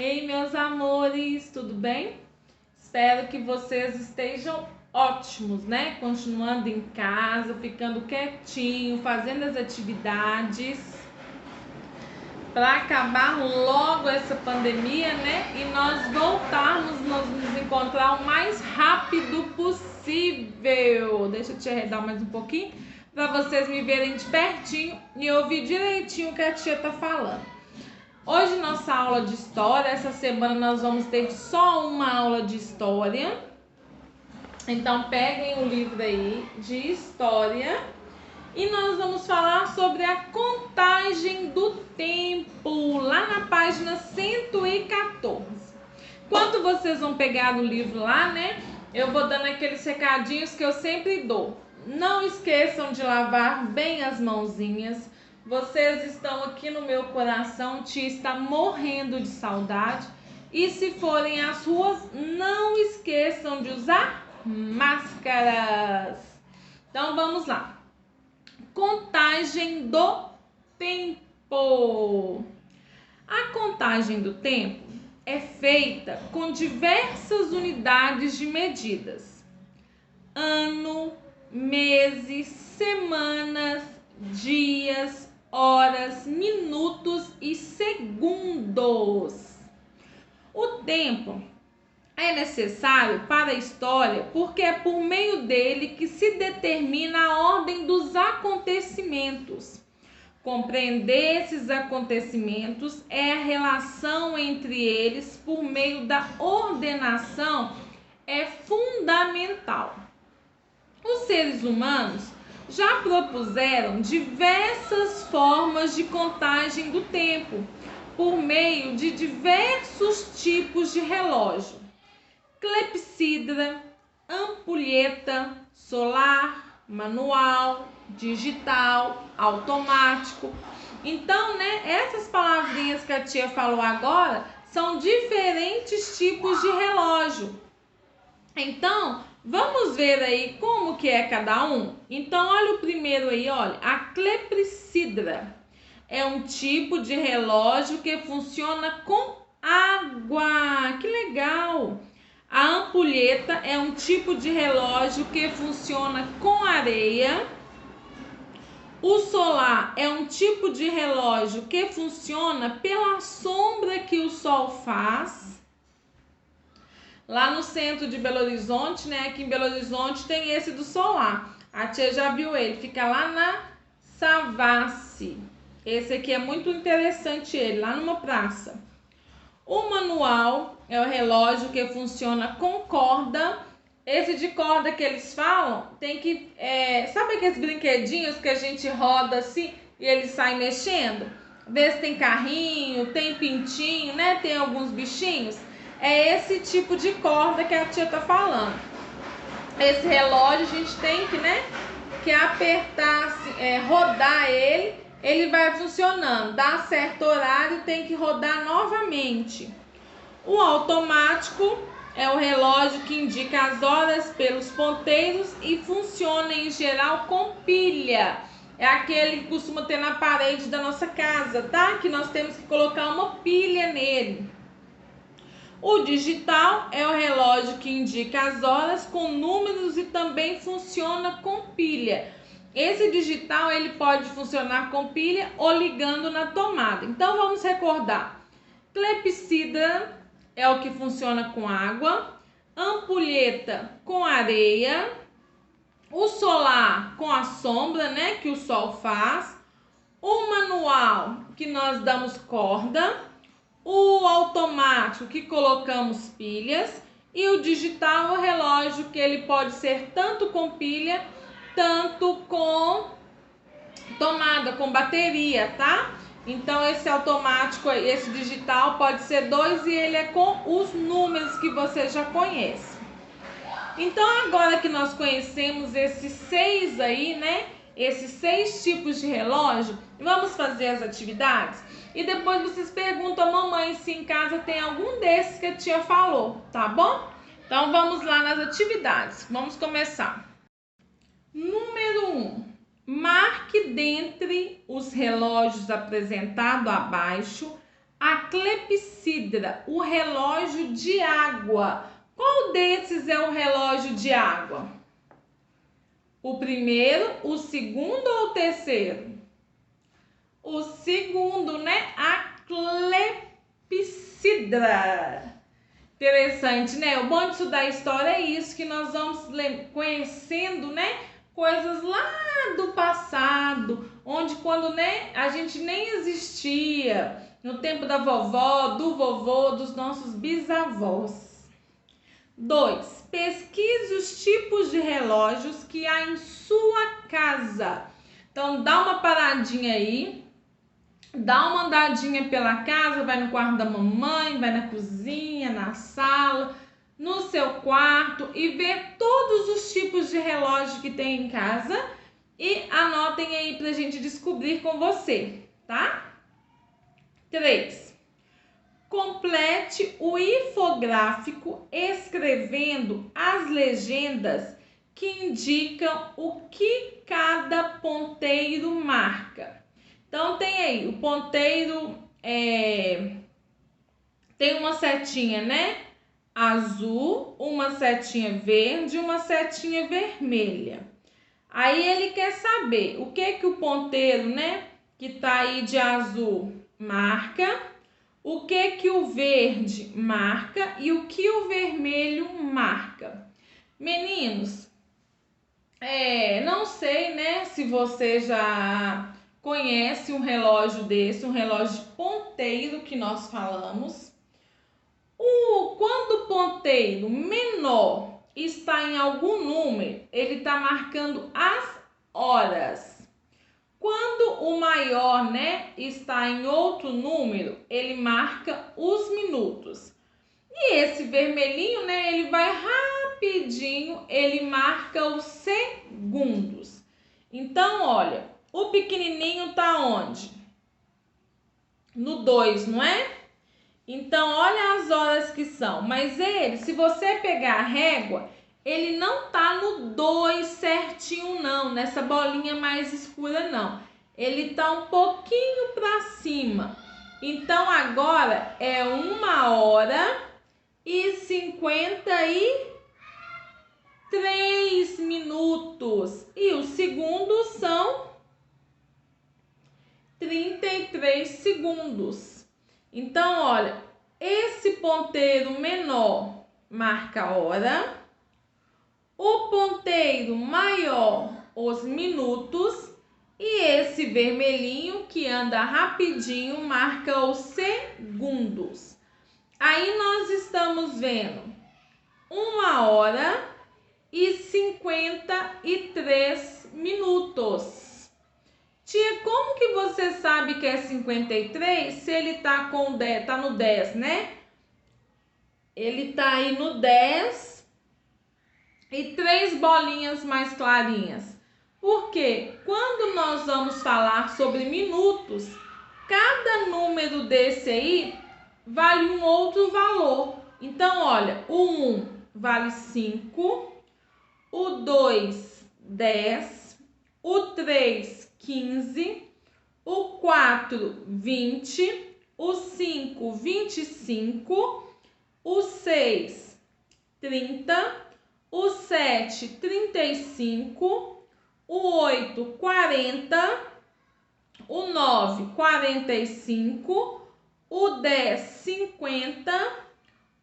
Ei, meus amores, tudo bem? Espero que vocês estejam ótimos, né? Continuando em casa, ficando quietinho, fazendo as atividades para acabar logo essa pandemia, né? E nós voltarmos, nos encontrar o mais rápido possível. Deixa eu te arredar mais um pouquinho para vocês me verem de pertinho e ouvir direitinho o que a tia tá falando. Hoje nossa aula de história, essa semana nós vamos ter só uma aula de história. Então peguem o livro aí de história e nós vamos falar sobre a contagem do tempo, lá na página 114. Enquanto vocês vão pegar o livro lá, né? Eu vou dando aqueles recadinhos que eu sempre dou. Não esqueçam de lavar bem as mãozinhas. Vocês estão aqui no meu coração, tia está morrendo de saudade. E se forem às ruas, não esqueçam de usar máscaras. Então vamos lá. Contagem do tempo. A contagem do tempo é feita com diversas unidades de medidas: ano, meses, semanas, dias, horas, minutos e segundos. O tempo é necessário para a história porque é por meio dele que se determina a ordem dos acontecimentos. Compreender esses acontecimentos é a relação entre eles por meio da ordenação é fundamental. Os seres humanos já propuseram diversas formas de contagem do tempo por meio de diversos tipos de relógio: clepsidra, ampulheta, solar, manual, digital, automático. Então, né, essas palavrinhas que a tia falou agora são diferentes tipos de relógio. Então, vamos ver aí como que é cada um? Então, olha o primeiro aí, olha. A clepsidra é um tipo de relógio que funciona com água. Que legal! A ampulheta é um tipo de relógio que funciona com areia. O solar é um tipo de relógio que funciona pela sombra que o sol faz. Lá no centro de Belo Horizonte, né? Aqui em Belo Horizonte tem esse do solar. A tia já viu ele, fica lá na Savassi. Esse aqui é muito interessante, ele, lá numa praça. O manual é o relógio que funciona com corda. Esse de corda que eles falam, tem que... sabe aqueles brinquedinhos que a gente roda assim e eles saem mexendo? Vê se tem carrinho, tem pintinho, né? Tem alguns bichinhos. É esse tipo de corda que a tia tá falando. Esse relógio a gente tem que, né, que apertar, rodar ele vai funcionando. Dá certo horário, tem que rodar novamente. O automático é o relógio que indica as horas pelos ponteiros e funciona em geral com pilha. É aquele que costuma ter na parede da nossa casa, tá? Que nós temos que colocar uma pilha nele. O digital é o relógio que indica as horas com números e também funciona com pilha. Esse digital ele pode funcionar com pilha ou ligando na tomada. Então vamos recordar. Clepsidra é o que funciona com água, ampulheta com areia, o solar com a sombra, né, que o sol faz, o manual que nós damos corda, o automático que colocamos pilhas e o digital, o relógio que ele pode ser tanto com pilha, tanto com tomada, com bateria, tá? Então esse automático, esse digital pode ser 2 e ele é com os números que você já conhece. Então agora que nós conhecemos esses 6 aí, né? Esses 6 tipos de relógio, vamos fazer as atividades? E depois vocês perguntam a mamãe se em casa tem algum desses que a tia falou, tá bom? Então vamos lá nas atividades. Vamos começar. Número 1. Marque dentre os relógios apresentados abaixo A clepsidra, o relógio de água. Qual desses é o relógio de água? O primeiro, o segundo ou o terceiro? O segundo, né? A clepsidra. Interessante, né? O bom de estudar história é isso, que nós vamos conhecendo, né? Coisas lá do passado, onde quando, né, a gente nem existia, no tempo da vovó, do vovô, dos nossos bisavós. 2. Pesquise os tipos de relógios que há em sua casa. Então, dá uma paradinha aí, dá uma andadinha pela casa, vai no quarto da mamãe, vai na cozinha, na sala, no seu quarto e vê todos os tipos de relógio que tem em casa e anotem aí pra gente descobrir com você, tá? 3. Complete o infográfico escrevendo as legendas que indicam o que cada ponteiro marca. Então, tem aí, o ponteiro tem uma setinha, né? Azul, uma setinha verde e uma setinha vermelha. Aí ele quer saber o que o ponteiro, né, que tá aí de azul marca, o que o verde marca e o que o vermelho marca. Meninos, não sei, né, se você já conhece um relógio desse, um relógio ponteiro que nós falamos. Quando o ponteiro menor está em algum número, ele está marcando as horas. Quando o maior, né, está em outro número, ele marca os minutos. E esse vermelhinho, né, ele vai rapidinho, ele marca os segundos. Então, olha, o pequenininho tá onde? No 2, não é? Então, olha as horas que são. Mas ele, se você pegar a régua, ele não tá no 2 certinho não, nessa bolinha mais escura não. Ele tá um pouquinho para cima. Então, agora é 1h53 minutos. E os segundos são 33 segundos. Então, olha, esse ponteiro menor marca a hora, o ponteiro maior os minutos e esse vermelhinho que anda rapidinho marca os segundos. Aí nós estamos vendo 1h53 minutos. Tia, como que você sabe que é 53 se ele tá com 10, tá no 10, né? Ele tá aí no 10 e 3 bolinhas mais clarinhas. Porque quando nós vamos falar sobre minutos, cada número desse aí vale um outro valor. Então, olha, o 1 vale 5, o 2, 10, o 3, 15, o 4, 20, o 5, 25, o 6, 30, o 7, 35, o 8, 40, o 9, 45, o 10, 50,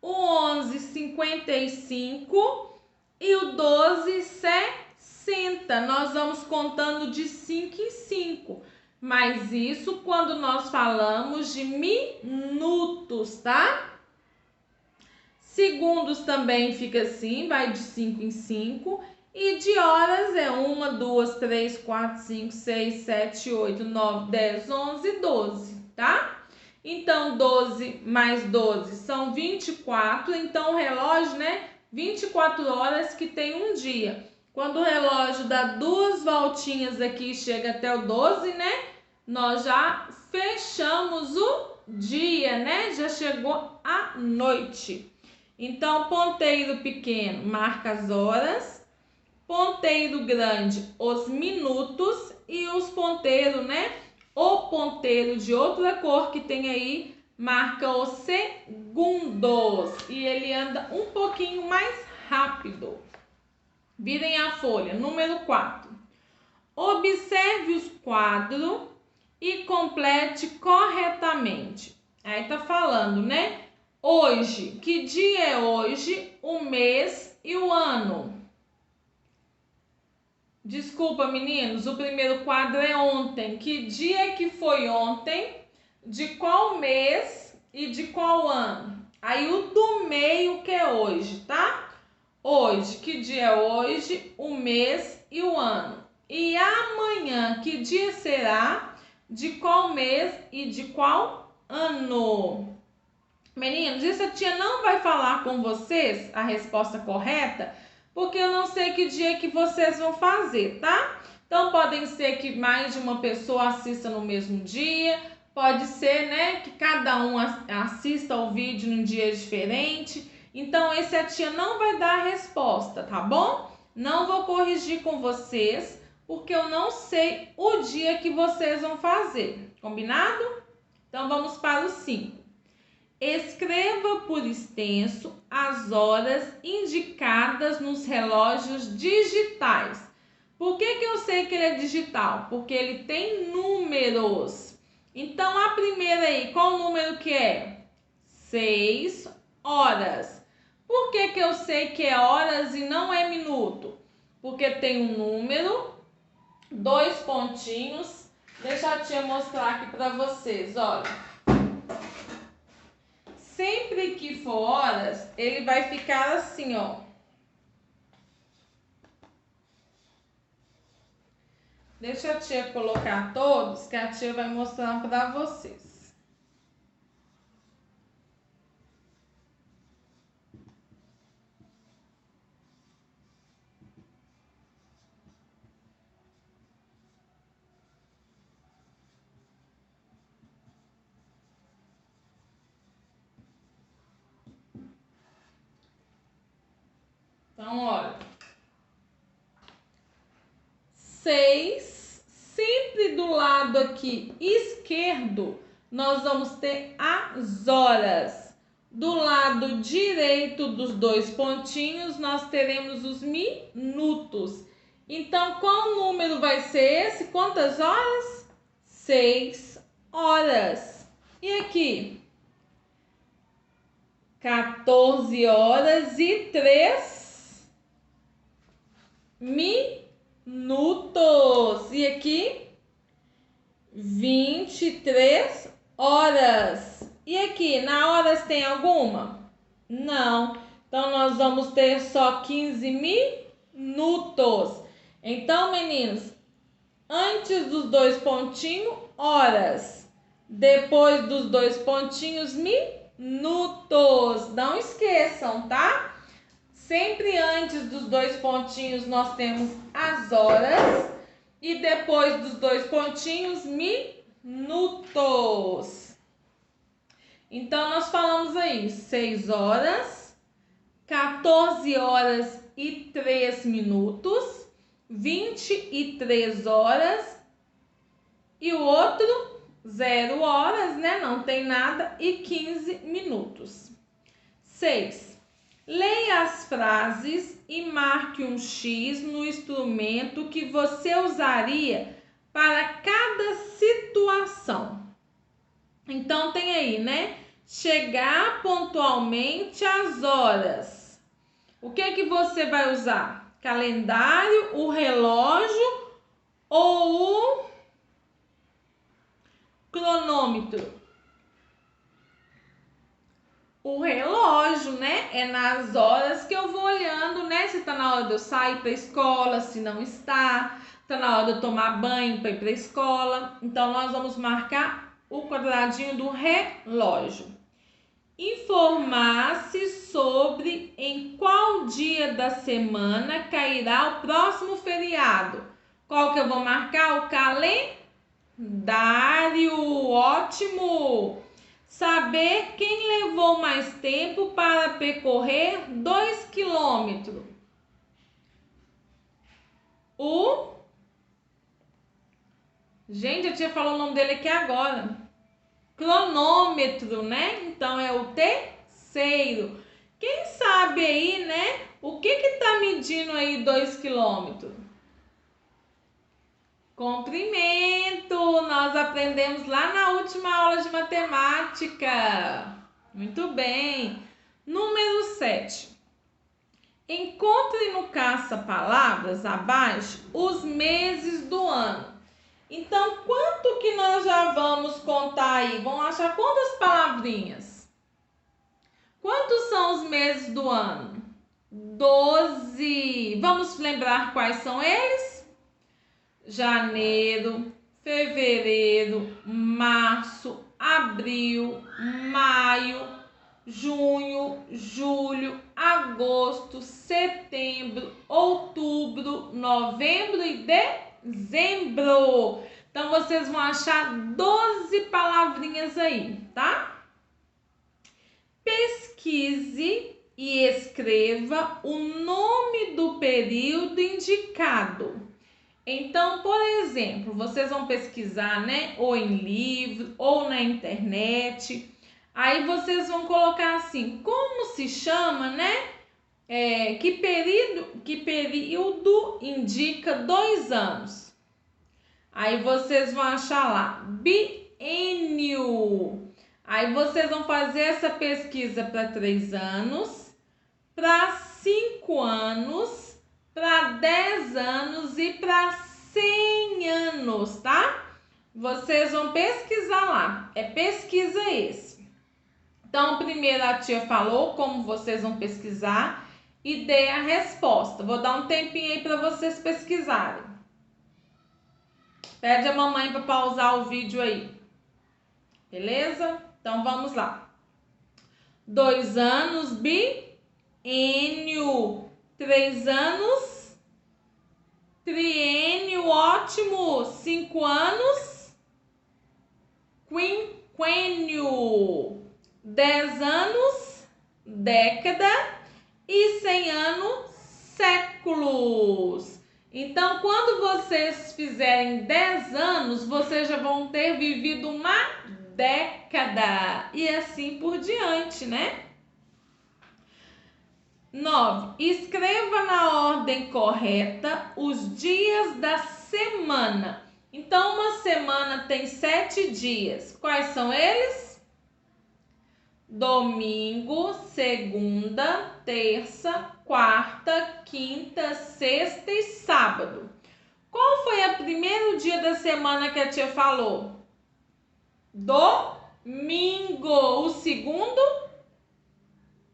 o 11, 55 e o 12, 60. Nós vamos contando de 5 em 5, mas isso quando nós falamos de minutos, tá? Segundos também fica assim, vai de 5 em 5. E de horas é 1, 2, 3, 4, 5, 6, 7, 8, 9, 10, 11, 12, tá? Então, 12 mais 12 são 24. Então, o relógio, né? 24 horas que tem um dia. Quando o relógio dá 2 voltinhas aqui e chega até o 12, né? Nós já fechamos o dia, né? Já chegou a noite. Então, ponteiro pequeno marca as horas, ponteiro grande os minutos e os ponteiros, né? O ponteiro de outra cor que tem aí marca os segundos e ele anda um pouquinho mais rápido. Virem a folha, número 4. Observe os quadros e complete corretamente. Aí tá falando, né? Hoje, que dia é hoje, o mês e o ano? Desculpa, meninos, o primeiro quadro é ontem. Que dia que foi ontem? De qual mês e de qual ano? Aí o do meio que é hoje, tá? Hoje, que dia é hoje, o mês e o ano? E amanhã, que dia será? De qual mês e de qual ano? Meninos, isso a tia não vai falar com vocês a resposta correta, porque eu não sei que dia que vocês vão fazer, tá? Então, podem ser que mais de uma pessoa assista no mesmo dia, pode ser, né, que cada um assista o vídeo num dia diferente. Então, esse a tia não vai dar a resposta, tá bom? Não vou corrigir com vocês, porque eu não sei o dia que vocês vão fazer, combinado? Então, vamos para o 5. Escreva por extenso as horas indicadas nos relógios digitais. Por que eu sei que ele é digital? Porque ele tem números. Então, a primeira aí, qual o número que é? 6 horas. Por que eu sei que é horas e não é minuto? Porque tem um número, 2 pontinhos. Deixa a tia mostrar aqui para vocês, olha. Sempre que for horas, ele vai ficar assim, ó. Deixa a tia colocar todos, que a tia vai mostrar para vocês. Então, olha. 6, sempre do lado aqui esquerdo, nós vamos ter as horas. Do lado direito dos 2 pontinhos, nós teremos os minutos. Então, qual número vai ser esse? Quantas horas? 6 horas. E aqui? 14 horas e 3 minutos. E aqui? 23 horas. E aqui, na horas tem alguma? Não. Então, nós vamos ter só 15 minutos. Então, meninos, antes dos 2 pontinhos, horas. Depois dos 2 pontinhos, minutos. Não esqueçam, tá? Sempre antes dos 2 pontinhos, nós temos as horas. E depois dos 2 pontinhos, minutos. Então, nós falamos aí 6 horas, 14 horas e 3 minutos, 23 horas e o outro 0 horas, né? Não tem nada, e 15 minutos. 6. Leia as frases e marque um X no instrumento que você usaria para cada situação. Então, tem aí, né? Chegar pontualmente às horas. O que você vai usar? Calendário, o relógio ou o cronômetro? O relógio, né? É nas horas que eu vou olhando, né? Se tá na hora de eu sair para a escola, se não está. Tá na hora de eu tomar banho para ir para a escola. Então, nós vamos marcar o quadradinho do relógio. Informar-se sobre em qual dia da semana cairá o próximo feriado. Qual que eu vou marcar? O calendário. Ótimo! Saber quem levou mais tempo para percorrer 2 quilômetros. Gente, a tia falou o nome dele aqui agora. cronômetro, né? Então é o terceiro. Quem sabe aí, né? O que tá medindo aí 2 quilômetros? Comprimento. Nós aprendemos lá na última aula de matemática. Muito bem. Número 7. Encontre no caça-palavras abaixo os meses do ano. Então, quanto que nós já vamos contar aí? Vamos achar quantas palavrinhas? Quantos são os meses do ano? 12. Vamos lembrar quais são eles? Janeiro, fevereiro, março, abril, maio, junho, julho, agosto, setembro, outubro, novembro e dezembro. Então, vocês vão achar 12 palavrinhas aí, tá? Pesquise e escreva o nome do período indicado. Então, por exemplo, vocês vão pesquisar, né? Ou em livro, ou na internet. Aí vocês vão colocar assim, como se chama, né? Que período indica 2 anos? Aí vocês vão achar lá, biênio. Aí vocês vão fazer essa pesquisa para 3 anos, para 5 anos, para 10 anos e para 100 anos, tá? Vocês vão pesquisar lá, é pesquisa esse. Então, primeiro a tia falou como vocês vão pesquisar e dei a resposta. Vou dar um tempinho aí para vocês pesquisarem. Pede a mamãe para pausar o vídeo aí. Beleza? Então, vamos lá. 2 anos, biênio. 3 anos, triênio, ótimo. 5 anos, quinquênio. 10 anos, década. E 100 anos, séculos. Então, quando vocês fizerem 10 anos, vocês já vão ter vivido uma década. E assim por diante, né? 9. Escreva na ordem correta os dias da semana. Então, uma semana tem 7 dias. Quais são eles? Domingo, segunda, terça, quarta, quinta, sexta e sábado. Qual foi o primeiro dia da semana que a tia falou? Domingo. O segundo?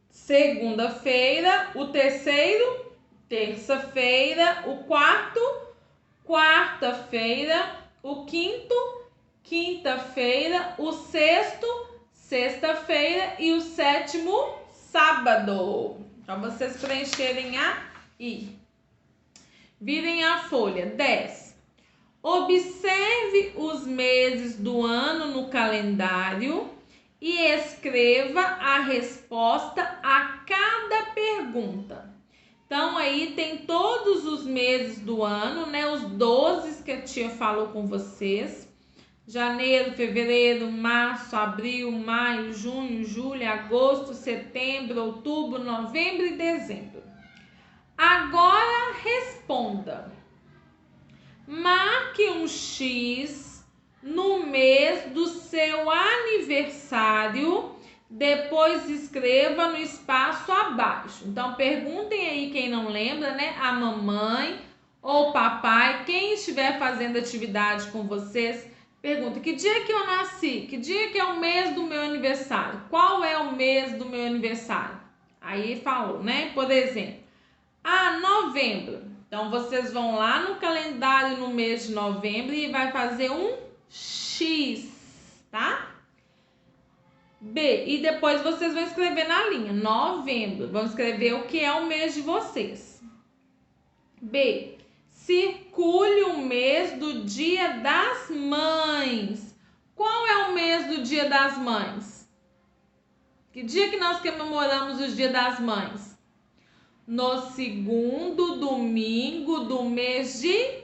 Segunda-feira. O terceiro? Terça-feira. O quarto? Quarta-feira. O quinto? Quinta-feira. O sexto? Sexta-feira. E o sétimo? Sábado. Para vocês preencherem aí. Virem a folha. 10. Observe os meses do ano no calendário e escreva a resposta a cada pergunta. Então, aí tem todos os meses do ano, né? Os 12 que a tia falou com vocês. Janeiro, fevereiro, março, abril, maio, junho, julho, agosto, setembro, outubro, novembro e dezembro. Agora responda. Marque um X no mês do seu aniversário, depois escreva no espaço abaixo. Então, perguntem aí quem não lembra, né? A mamãe ou o papai, quem estiver fazendo atividade com vocês, pergunta: que dia que eu nasci? Que dia que é o mês do meu aniversário? Qual é o mês do meu aniversário? Aí falou, né? Por exemplo, novembro. Então, vocês vão lá no calendário no mês de novembro e vai fazer um X, tá? B, e depois vocês vão escrever na linha, novembro. Vão escrever o que é o mês de vocês. B, circule o mês do Dia das Mães. Qual é o mês do Dia das Mães? Que dia que nós comemoramos o Dia das Mães? No segundo domingo do mês de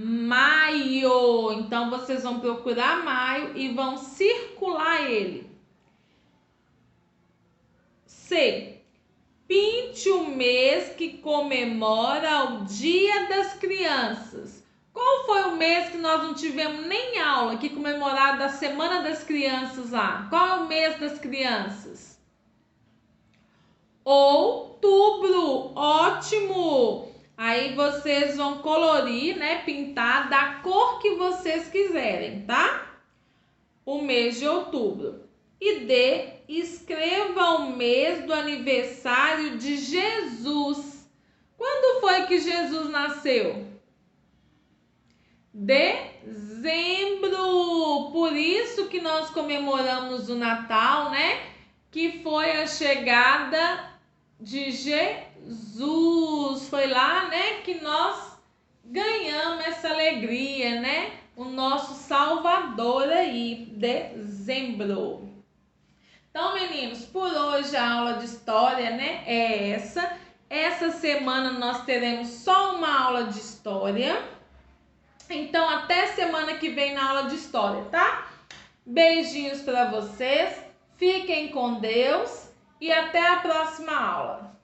maio. Então, vocês vão procurar maio e vão circular ele. C. Pinte o mês que comemora o Dia das Crianças. Qual foi o mês que nós não tivemos nem aula que comemorar da Semana das Crianças lá? Qual é o mês das crianças? Outubro, ótimo! Aí vocês vão colorir, né, pintar da cor que vocês quiserem, tá? O mês de outubro. E D, escreva o mês do aniversário de Jesus. Quando foi que Jesus nasceu? Dezembro. Por isso que nós comemoramos o Natal, né? Que foi a chegada de Jesus. Foi lá, né, que nós ganhamos essa alegria, né? O nosso Salvador aí, dezembro. Então, meninos, por hoje a aula de história, né, é essa. Essa semana nós teremos só uma aula de história. Então, até semana que vem na aula de história, tá? Beijinhos para vocês. Fiquem com Deus e até a próxima aula.